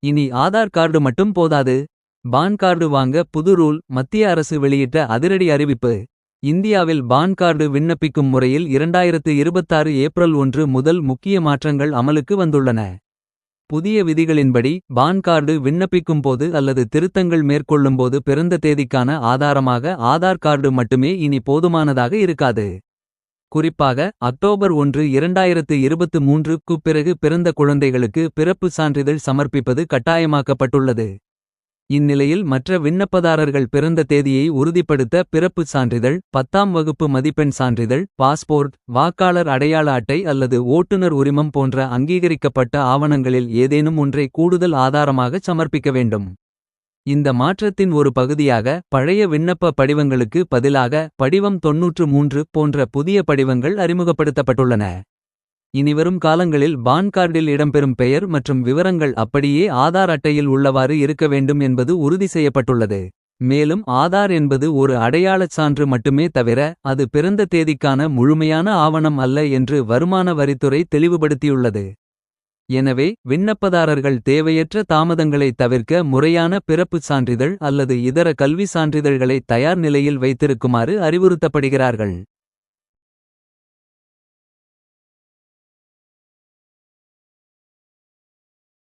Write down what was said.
இனி ஆதார் கார்டு மட்டும் போதாது. பான் கார்டு வாங்க புது ரூல். மத்திய அரசு வெளியிட்ட அதிரடி அறிவிப்பு. இந்தியாவில் பான் கார்டு விண்ணப்பிக்கும் முறையில் 2026 ஏப்ரல் 1 முதல் முக்கிய மாற்றங்கள் அமலுக்கு வந்துள்ளன. புதிய விதிகளின்படி பான் கார்டு விண்ணப்பிக்கும் போது அல்லது திருத்தங்கள் மேற்கொள்ளும்போது பிறந்த தேதிக்கான ஆதாரமாக ஆதார் கார்டு மட்டுமே இனி போதுமானதாக இருக்காது. குறிப்பாக அக்டோபர் 1 2023க்கு பிறகு பிறந்த குழந்தைகளுக்கு பிறப்பு சான்றிதழ் சமர்ப்பிப்பது கட்டாயமாக்கப்பட்டுள்ளது. இந்நிலையில் மற்ற விண்ணப்பதாரர்கள் பிறந்த தேதியை உறுதிப்படுத்த பிறப்புச் சான்றிதழ், 10ஆம் வகுப்பு மதிப்பெண் சான்றிதழ், பாஸ்போர்ட், வாக்காளர் அடையாள அட்டை அல்லது ஓட்டுநர் உரிமம் போன்ற அங்கீகரிக்கப்பட்ட ஆவணங்களில் ஏதேனும் ஒன்றை கூடுதல் ஆதாரமாகச் சமர்ப்பிக்க வேண்டும். இந்த மாற்றத்தின் ஒரு பகுதியாக பழைய விண்ணப்ப படிவங்களுக்கு பதிலாக படிவம் 93 போன்ற புதிய படிவங்கள் அறிமுகப்படுத்தப்பட்டுள்ளன. இனிவரும் காலங்களில் பான் கார்டில் இடம்பெறும் பெயர் மற்றும் விவரங்கள் அப்படியே ஆதார் அட்டையில் உள்ளவாறு இருக்க வேண்டும் என்பது உறுதி செய்யப்பட்டுள்ளது. மேலும் ஆதார் என்பது ஒரு அடையாளச் சான்று மட்டுமே தவிர அது பிறந்த தேதிக்கான முழுமையான ஆவணம் அல்ல என்று வருமான வரித்துறை தெளிவுபடுத்தியுள்ளது. எனவே விண்ணப்பதாரர்கள் தேவையற்ற தாமதங்களை தவிர்க்க முறையான பிறப்புச் சான்றிதழ் அல்லது இதர கல்வி சான்றிதழ்களை தயார் நிலையில் வைத்திருக்குமாறு அறிவுறுத்தப்படுகிறார்கள்.